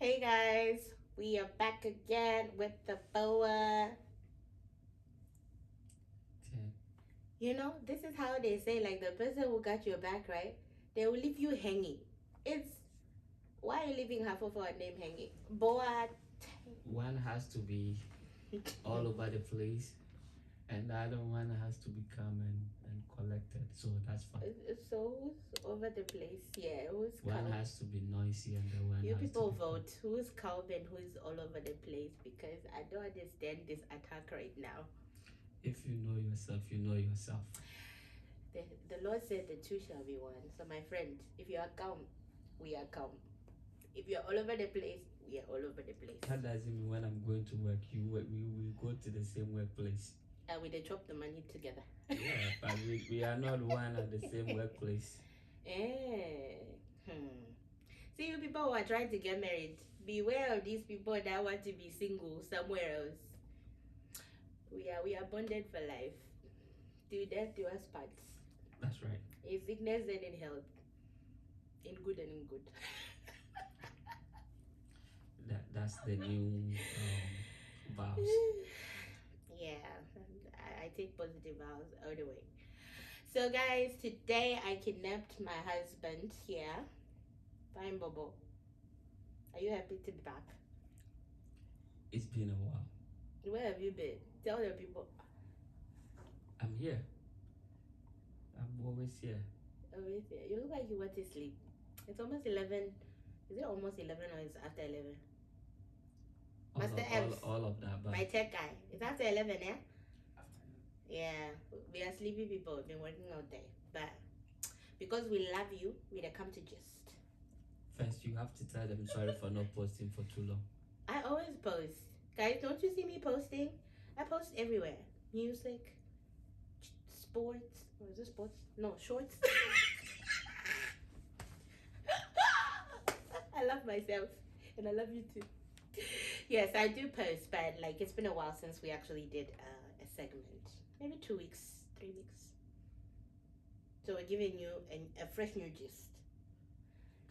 Hey guys, we are back again with the boa. Yeah. This is how they say, like, the person who got your back, right? They will leave you hanging. It's why are you leaving half of our name hanging? Boa. One has to be all over the place, and the other one has to be calm and collected. So that's fine. So who's over the place? Yeah, who's One calm? has to be noisy, and the one You has to people be calm. vote. Who's calm and who's all over the place? Because I don't understand this attack right now. If you know yourself, you know yourself. The, the Lord said the two shall be one. So, my friend, if you are calm, we are calm. If you're all over the place, we are all over the place. That doesn't mean when I'm going to work, we go to the same workplace. And we chop the money together. Yeah, but we are not one at the same workplace. Hmm. See, you people who are trying to get married, beware of these people that want to be single somewhere else. We are bonded for life. Do death do us parts. That's right. In sickness and in health. In good and in good. That's the new vows. Yeah, I take positive vows all the way. So, guys, today I kidnapped my husband here. Fine, Bobo. Are you happy to be back? It's been a while. Where have you been? Tell the people. I'm here. I'm always here. Always here. You look like you went to sleep. It's almost 11. Is it almost 11 or is it after 11? Master Evs, All of that, but my tech guy. It's after 11, yeah? Yeah, we are sleepy people. We've been working all day. But because we love you, we come to gist. first you have to tell them sorry for not posting for too long. I always post. Guys, don't you see me posting? I post everywhere. Music, sports. Or is it sports? No, shorts. I love myself. And I love you too. Yes, I do post, but like it's been a while since we actually did a segment. Maybe 2 weeks, 3 weeks. So we're giving you a fresh new gist.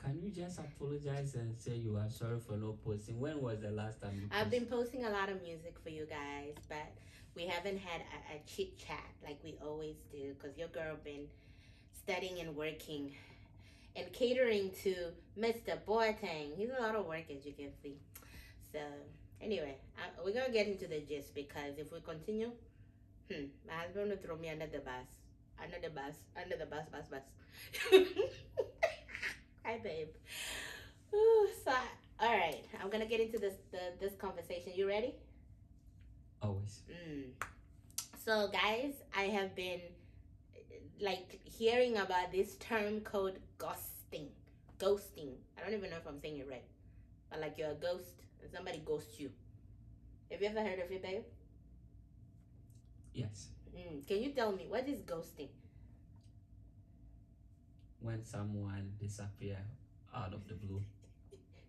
Can you just apologize and say you are sorry for not posting? When was the last time you posted? I've been posting a lot of music for you guys, but we haven't had a chit chat like we always do because your girl been studying and working and catering to Mr. Boateng. He's a lot of work, as you can see. So anyway, we're gonna get into the gist because if we continue, my husband will throw me under the bus, under the bus, under the bus. Hi, babe. Ooh, so all right, I'm gonna get into this conversation. You ready? Always. So, guys, I have been like hearing about this term called ghosting. Ghosting. I don't even know if I'm saying it right, but like you're a ghost and somebody ghosts you. Have you ever heard of it, babe? Yes. Can you tell me what is ghosting? When someone disappear out of the blue.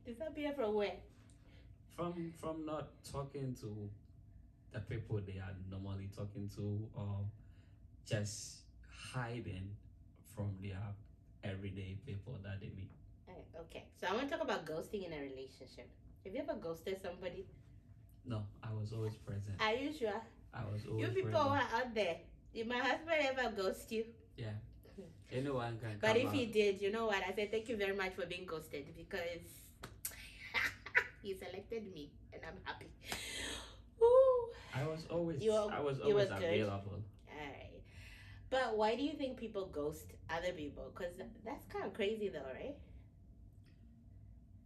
Disappear from where? From not talking to the people they are normally talking to, or just hiding from their everyday people that they meet. Okay, so I want to talk about ghosting in a relationship. Have you ever ghosted somebody? No, I was always present. Are you sure? I was always You people present. who are out there, did my husband ever ghost you? Yeah. Anyone can But come if out. he did, you know what? I said thank you very much for being ghosted because he selected me and I'm happy. Woo. I was always good. available. Alright. But why do you think people ghost other people? Because that's kind of crazy though, right?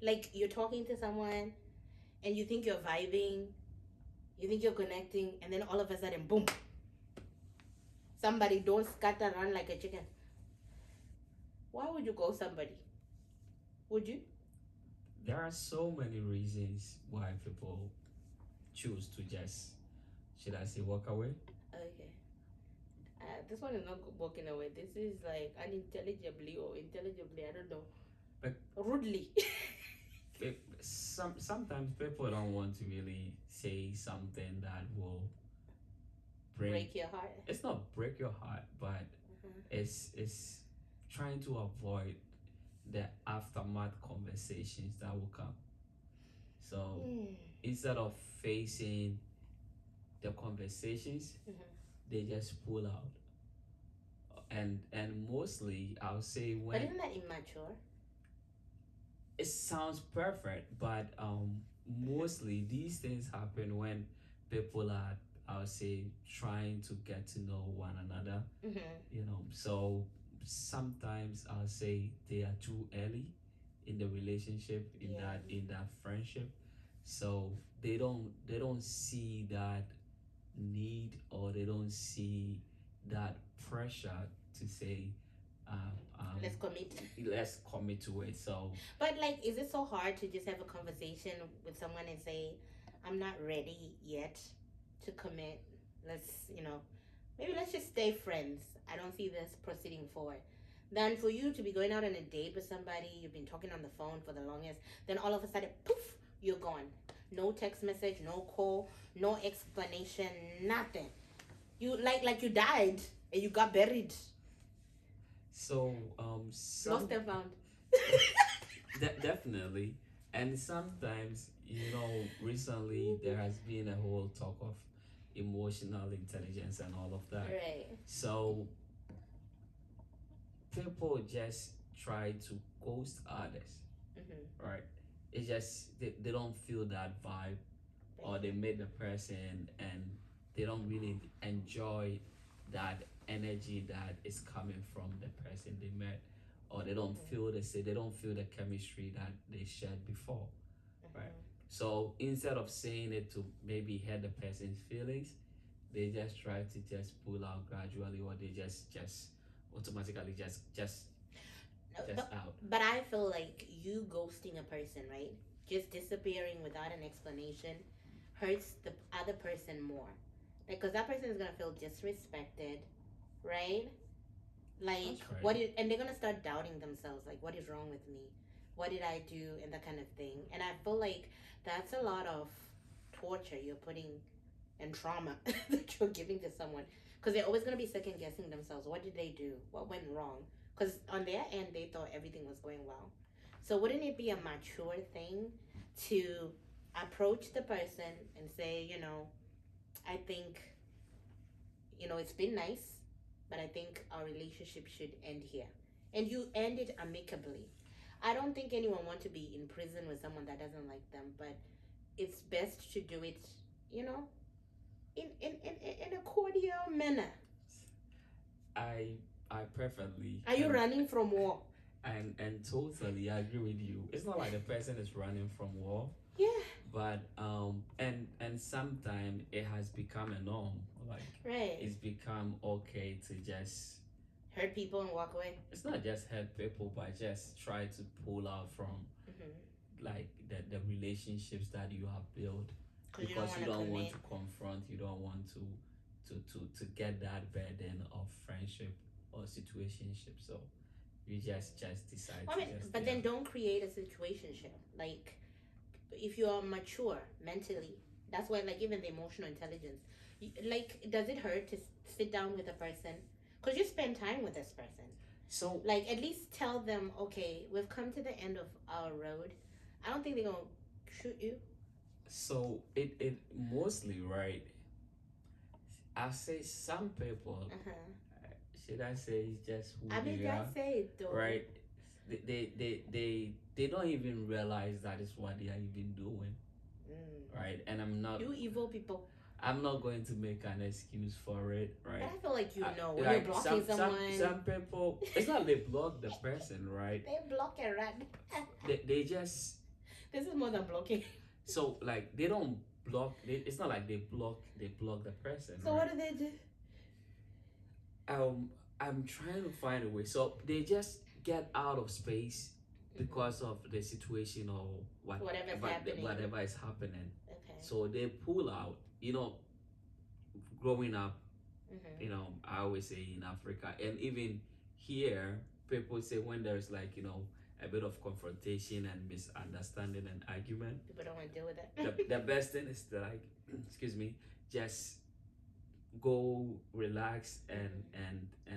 Like you're talking to someone and you think you're vibing, you think you're connecting, and then all of a sudden, boom. Somebody don't scatter around like a chicken. Why would you ghost somebody? Would you? There are so many reasons why people choose to just, should I say, walk away? Okay. This one is not walking away. This is like unintelligibly or intelligibly. I don't know. But rudely. Sometimes people don't want to really say something that will break your heart. It's not break your heart, but it's trying to avoid the aftermath conversations that will come. So Mm. instead of facing the conversations, Mhm. they just pull out. And mostly I'll say But when isn't that immature? it sounds perfect, but mostly these things happen when people are, I'll say, trying to get to know one another, Mm-hmm. So sometimes I'll say they are too early in the relationship, in Yeah. that friendship, so they don't see that need, or they don't see that pressure to say, um, um, Let's commit. let's commit to it. So But like, is it so hard to just have a conversation with someone and say, "I'm not ready yet to commit. Let's, maybe let's just stay friends. I don't see this proceeding forward." Than for you to be going out on a date with somebody you've been talking on the phone for the longest, then all of a sudden, poof, you're gone. No text message, no call, no explanation, nothing. You like you died and you got buried, so lost some and found. definitely, and sometimes, recently there has been a whole talk of emotional intelligence and all of that. Right. So people just try to ghost others, Mm-hmm. right? It's just they don't feel that vibe, or they meet the person and they don't really enjoy that energy that is coming from the person they met, or they don't Mm-hmm. feel they don't feel the chemistry that they shared before, right? Mm-hmm. So instead of saying it to maybe hurt the person's feelings, they just try to just pull out gradually, or they just automatically just But out. but I feel like you ghosting a person, right? Just disappearing without an explanation hurts the other person more. Like, cause that person is gonna feel disrespected, right? Like, That's right. what did and they're gonna start doubting themselves. Like, what is wrong with me? What did I do? And that kind of thing. And I feel like that's a lot of torture you're putting and trauma that you're giving to someone, because they're always going to be second guessing themselves. What did they do? What went wrong? Because on their end they thought everything was going well. So wouldn't it be a mature thing to approach the person and say, I think, it's been nice, but I think our relationship should end here, and you end it amicably. I don't think anyone wants to be in prison with someone that doesn't like them, but it's best to do it, you know in a cordial manner. I I perfectly Are you running from war? and totally agree with you. It's not like the person is running from war, Yeah, but and sometimes it has become a norm. Like, right. it's become okay to just, Hurt people and walk away. it's not just hurt people, but just try to pull out from, Mm-hmm. like, the relationships that you have built, Because you don't because want you to don't want commit. to confront, you don't want to get that burden of friendship or situationship. So you just decide I to mean, just but stay then out. don't create a situationship. Like, if you are mature mentally, that's why, like, even the emotional intelligence. Like, does it hurt to sit down with a person? Because you spend time with this person. So Like, at least tell them, okay, we've come to the end of our road. I don't think they're going to shoot you. it mostly, right, I say some people, Uh-huh. should I say, it's just who I mean, they are, just say it, though. right? They don't even realize that is what they are even doing, Mm. right? And I'm not, You evil people. I'm not going to make an excuse for it, But right? I feel like when you're Like blocking someone, some people, it's not they block the person, right? they block and run. They just, This is more than blocking. so like they don't block. It's not like they block the person, So right? what do they do? I'm trying to find a way. So they just get out of space Mm-hmm. because of the situation, or Whatever's happening. whatever is happening. Okay. So they pull out. Growing up, Mm-hmm. I always say in Africa, and even here, people say when there's, like, a bit of confrontation and misunderstanding and argument, People don't want to deal with it. the best thing is to, like, excuse me, just go relax, and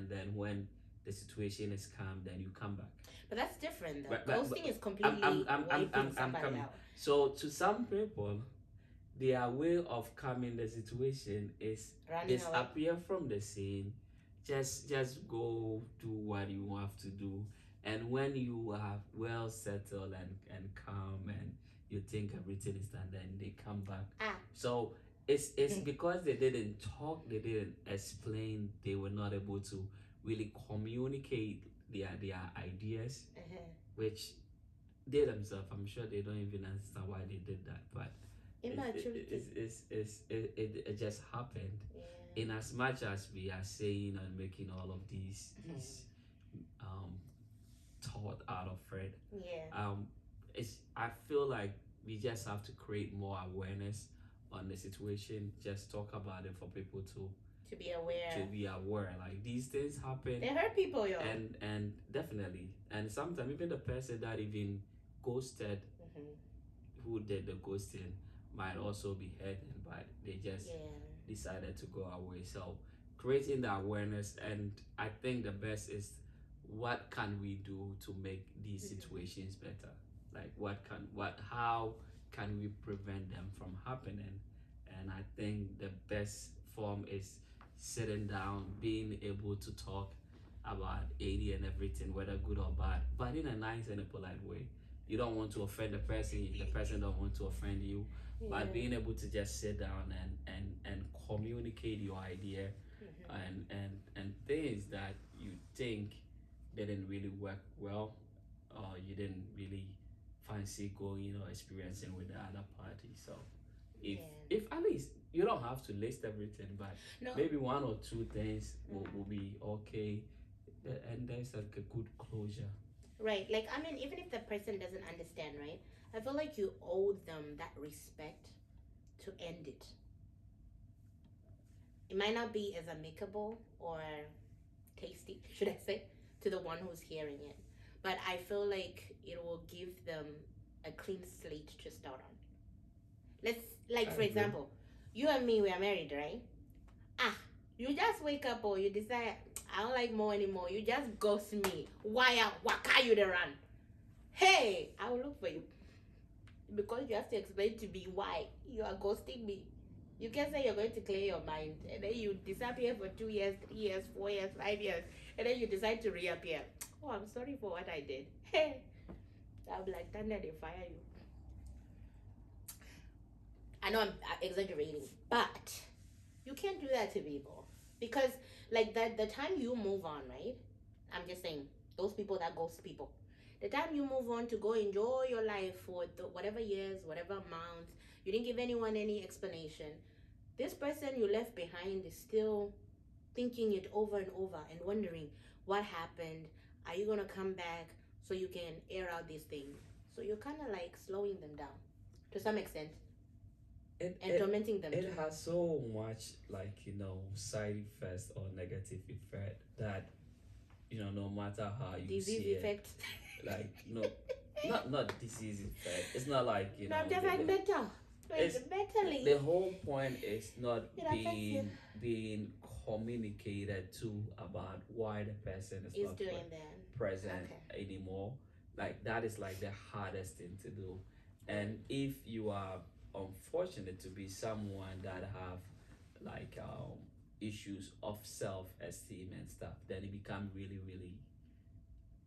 then when the situation is calm, then you come back. But that's different, though. But Ghosting is completely I'm wiping somebody coming. out. So to some people, their way of calming the situation is Running away. disappear from the scene, just go do what you have to do, and when you are well settled and calm and you think everything is done, then they come back. So it's because they didn't talk, they didn't explain, they were not able to really communicate their ideas, which they themselves, I'm sure they don't even understand why they did that, but it just happened. Yeah. In as much as we are saying and making all of these um thought out of it, Yeah. it's, I feel like we just have to create more awareness on the situation. Just talk about it for people To be aware. Like these things happen. They hurt people, yo. And definitely, and sometimes even the person that even ghosted, who did the ghosting, might also be hurting, but they just decided to go away. So creating the awareness, and I think the best is, what can we do to make these situations better? Like how can we prevent them from happening? And I think the best form is sitting down, being able to talk about any and everything, whether good or bad, but in a nice and a polite way. You don't want to offend the person don't want to offend you, but being able to just sit down and communicate your idea, and things that you think didn't really work well, or you didn't really fancy going or experiencing with the other party. So if at least you don't have to list everything, but maybe one or two things will be okay, and there's like a good closure. Right. Like, I mean, even if the person doesn't understand, right? I feel like you owe them that respect to end it. It might not be as amicable or tasty, should I say, to the one who's hearing it. But I feel like it will give them a clean slate to start on. Let's, like, for example, you and me, we are married, right? You just wake up or you decide, I don't like Mo anymore. You just ghost me. Why are you the run? Hey, I will look for you. Because you have to explain to me why you are ghosting me. You can say you're going to clear your mind, and then you disappear for 2 years, 3 years, 4 years, 5 years, and then you decide to reappear. Oh, I'm sorry for what I did. Hey, I'll be like, thunder, they fire you. I know I'm exaggerating, but you can't do that to people. Because, like, the time you move on, right? I'm just saying, those people that ghost people. The time you move on to go enjoy your life for whatever years, whatever amounts, you didn't give anyone any explanation. This person you left behind is still thinking it over and over and wondering what happened. Are you going to come back so you can air out these things? So you're kind of like slowing them down to some extent. And tormenting them. It has so much, like, side effects or negative effect that, no matter how you disease see effect. It, like, not disease effect. It's not like, No, I'm just like better. Mentally. The whole point is not being communicated to about why the person is not doing present anymore. Like, that is like the hardest thing to do. And if you are unfortunate to be someone that have like issues of self-esteem and stuff, then it becomes really, really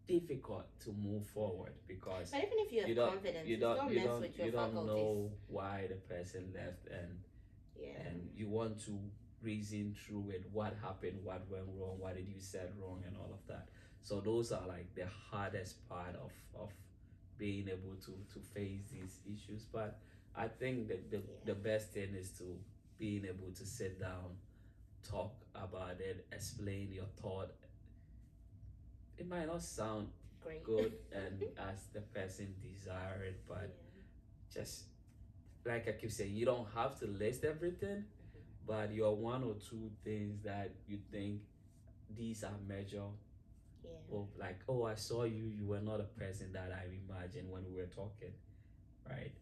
difficult to move forward, because but even if you have confidence, you don't know why the person left, and you want to reason through it, what happened, what went wrong, what did you said wrong, and all of that. So those are like the hardest part of being able to face these issues. But I think that the best thing is to being able to sit down, talk about it, explain your thought. It might not sound good and as the person desire it, but just like I keep saying, you don't have to list everything, but your one or two things that you think these are major. Of like, oh, I saw you were not a person that I imagined when we were talking, right?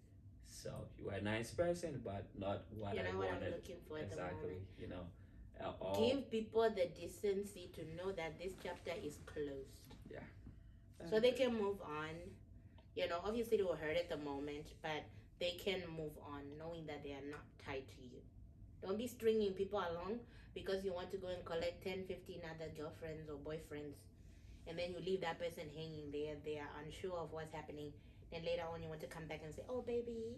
So you were a nice person, but not what I wanted. I'm looking for exactly, at the moment. Give people the decency to know that this chapter is closed. Yeah. So they can move on. Obviously they were hurt at the moment, but they can move on knowing that they are not tied to you. Don't be stringing people along because you want to go and collect 10, 15 other girlfriends or boyfriends, and then you leave that person hanging there. They are unsure of what's happening. Then later on, you want to come back and say, "Oh, baby,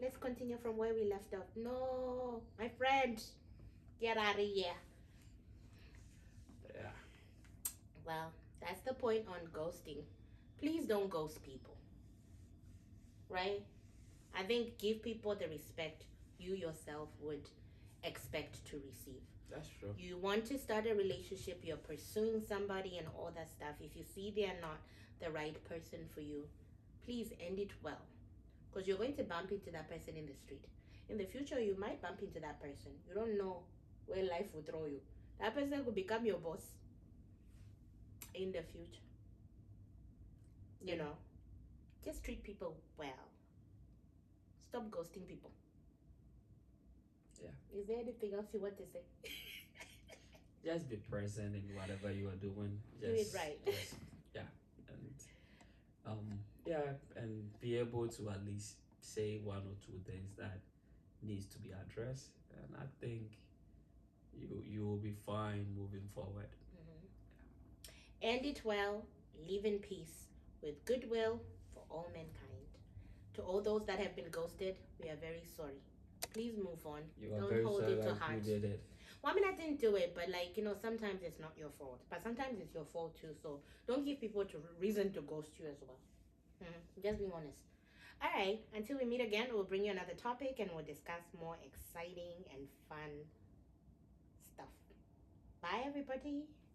let's continue from where we left off." No, my friend, get out of here. Yeah. Well, that's the point on ghosting. Please don't ghost people, right? I think give people the respect you yourself would expect to receive. That's true. You want to start a relationship, you're pursuing somebody and all that stuff. If you see they're not the right person for you, please end it well. Because you're going to bump into that person in the street. In the future, you might bump into that person. You don't know where life will throw you. That person could become your boss in the future. You know, just treat people well. Stop ghosting people. Yeah. Is there anything else you want to say? Just be present in whatever you are doing. Do it right. Yeah, and yeah, and be able to at least say one or two things that needs to be addressed, and I think you will be fine moving forward. End it well, live in peace, with goodwill for all mankind. To all those that have been ghosted, we are very sorry. Please move on. You are Don't very hold sorry it to like heart. you did it. Well, I mean, I didn't do it, but like, sometimes it's not your fault. But sometimes it's your fault too. So don't give people to reason to ghost you as well. Just being honest. All right. Until we meet again, we'll bring you another topic and we'll discuss more exciting and fun stuff. Bye, everybody.